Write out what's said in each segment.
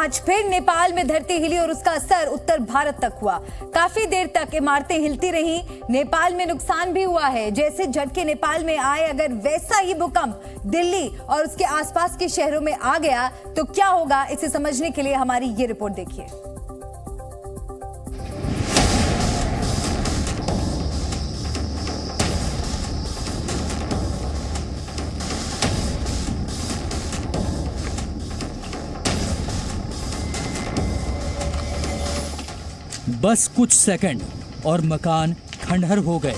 आज फिर नेपाल में धरती हिली और उसका असर उत्तर भारत तक हुआ। काफी देर तक इमारतें हिलती रहीं। नेपाल में नुकसान भी हुआ है। जैसे झटके नेपाल में आए, अगर वैसा ही भूकंप दिल्ली और उसके आसपास के शहरों में आ गया तो क्या होगा, इसे समझने के लिए हमारी ये रिपोर्ट देखिए। बस कुछ सेकंड और मकान खंडहर हो गए।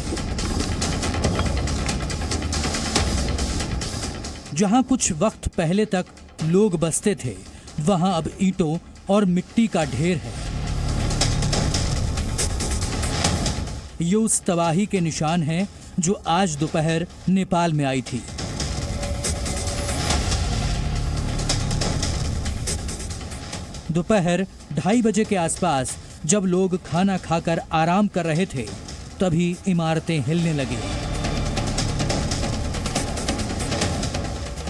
जहां कुछ वक्त पहले तक लोग बसते थे, वहां अब ईंटों और मिट्टी का ढेर है। ये उस तबाही के निशान हैं जो आज दोपहर नेपाल में आई थी। दोपहर 2:30 बजे के आसपास जब लोग खाना खाकर आराम कर रहे थे, तभी इमारतें हिलने लगी।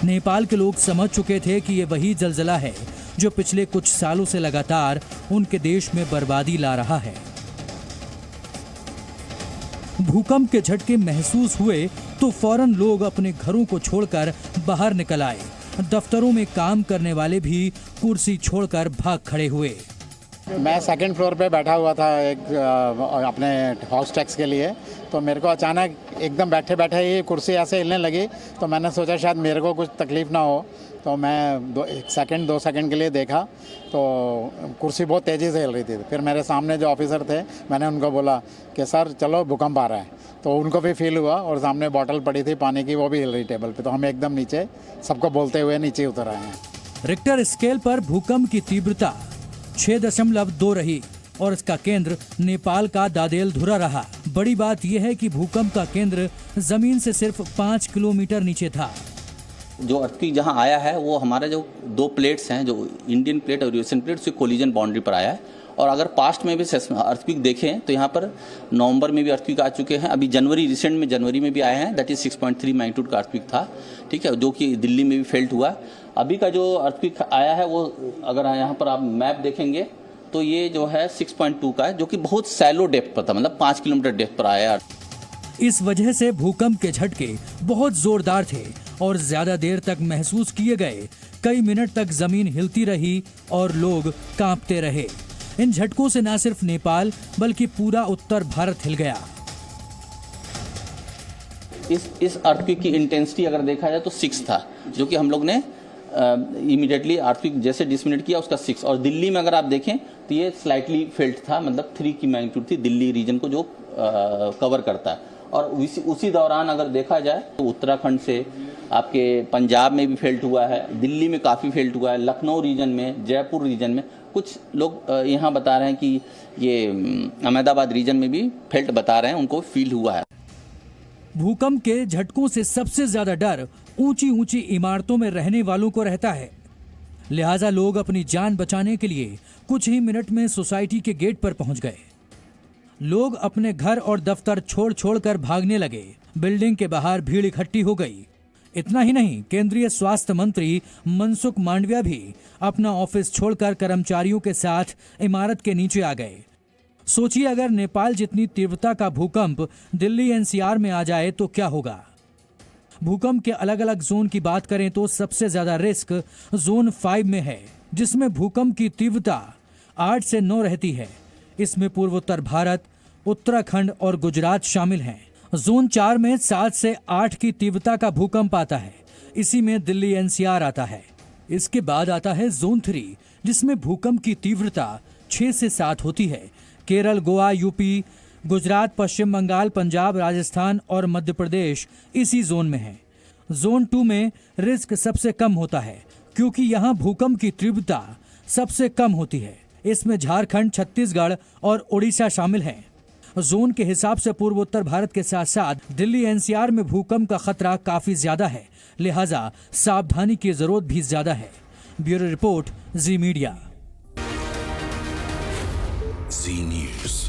नेपाल के लोग समझ चुके थे कि ये वही जलजला है जो पिछले कुछ सालों से लगातार उनके देश में बर्बादी ला रहा है। भूकंप के झटके महसूस हुए तो फौरन लोग अपने घरों को छोड़कर बाहर निकल आए। दफ्तरों में काम करने वाले भी कुर्सी छोड़कर भाग खड़े हुए। मैं सेकंड फ्लोर पे बैठा हुआ था एक अपने हाउस टैक्स के लिए, तो मेरे को अचानक एकदम बैठे बैठे ही कुर्सी ऐसे हिलने लगी। तो मैंने सोचा शायद मेरे को कुछ तकलीफ़ ना हो, तो मैं 2 सेकंड के लिए देखा तो कुर्सी बहुत तेज़ी से हिल रही थी। फिर मेरे सामने जो ऑफिसर थे, मैंने उनको बोला कि सर चलो भूकंप आ रहा है, तो उनको भी फील हुआ और सामने बॉटल पड़ी थी पानी की, वो भी हिल रही टेबल पे। तो हम एकदम नीचे सबको बोलते हुए नीचे उतर आए हैं। रिक्टर स्केल पर भूकंप की तीव्रता 6.2 रही और इसका केंद्र नेपाल का दादेलधुरा रहा। बड़ी बात यह है कि भूकंप का केंद्र जमीन से सिर्फ 5 किलोमीटर नीचे था। जो अर्थक्वेक जहां आया है वो हमारे जो 2 प्लेट्स हैं, जो इंडियन प्लेट और यूएसएन प्लेट, उसकी कोलिजन बाउंड्री पर आया है। और अगर पास्ट में भी अर्थक्वेक देखें तो यहाँ पर नवंबर में भी अर्थक्वेक आ चुके हैं। अभी रिसेंट में जनवरी में भी आए हैं, दैट इज 6.3 मैग्नीट्यूड का अर्थक्वेक था, ठीक है, जो कि दिल्ली में भी फेल्ट हुआ। अभी का जो अर्थक्वेक आया है वो अगर यहाँ पर आप मैप देखेंगे तो ये जो है 6.2 का है, जो कि बहुत सैलो डेप्थ पर था, मतलब 5 किलोमीटर डेप्थ पर आया। इस वजह से भूकंप के झटके बहुत जोरदार थे और ज्यादा देर तक महसूस किए गए। कई मिनट तक जमीन हिलती रही और लोग कांपते रहे। इन झटकों से न सिर्फ नेपाल बल्कि पूरा उत्तर भारत हिल गया। इस अर्थक्वेक की इंटेंसिटी अगर देखा जाए तो 6 था, जो कि हम लोग ने इमीडिएटली अर्थक्वेक जैसे डिसमिनेट किया उसका 6। और दिल्ली में अगर आप देखें तो ये स्लाइटली फेल्ट था, मतलब 3 की मैग्नीट्यूड थी दिल्ली रीजन को जो कवर करता है। और उसी दौरान अगर देखा जाए तो उत्तराखंड से आपके पंजाब में भी फेल्ट हुआ है, दिल्ली में काफ़ी फेल्ट हुआ है, लखनऊ रीजन में, जयपुर रीजन में, कुछ लोग यहाँ बता रहे हैं कि ये अहमदाबाद रीजन में भी फेल्ट बता रहे हैं, उनको फील हुआ है। भूकंप के झटकों से सबसे ज्यादा डर ऊंची ऊंची इमारतों में रहने वालों को रहता है। लिहाजा लोग अपनी जान बचाने के लिए कुछ ही मिनट में सोसाइटी के गेट पर पहुंच गए। लोग अपने घर और दफ्तर छोड़ कर भागने लगे। बिल्डिंग के बाहर भीड़ इकट्ठी हो गई। इतना ही नहीं, केंद्रीय स्वास्थ्य मंत्री मनसुख मांडविया भी अपना ऑफिस छोड़कर कर्मचारियों के साथ इमारत के नीचे आ गए। सोचिए, अगर नेपाल जितनी तीव्रता का भूकंप दिल्ली एनसीआर में आ जाए तो क्या होगा। भूकंप के अलग अलग जोन की बात करें तो सबसे ज्यादा रिस्क जोन 5 में है, जिसमें भूकंप की तीव्रता 8 से 9 रहती है। इसमें पूर्वोत्तर भारत, उत्तराखंड और गुजरात शामिल हैं। जोन 4 में 7 से 8 की तीव्रता का भूकंप आता है। इसी में दिल्ली एनसीआर आता है। इसके बाद आता है जोन 3, जिसमें भूकंप की तीव्रता 6 से 7 होती है। केरल, गोवा, यूपी, गुजरात, पश्चिम बंगाल, पंजाब, राजस्थान और मध्य प्रदेश इसी जोन में है। जोन 2 में रिस्क सबसे कम होता है, क्योंकि यहाँ भूकंप की तीव्रता सबसे कम होती है। इसमें झारखंड, छत्तीसगढ़ और उड़ीसा शामिल हैं। जोन के हिसाब से पूर्वोत्तर भारत के साथ साथ दिल्ली एनसीआर में भूकंप का खतरा काफी ज्यादा है, लिहाजा सावधानी की जरूरत भी ज्यादा है। ब्यूरो रिपोर्ट, जी मीडिया। जी न्यूज़।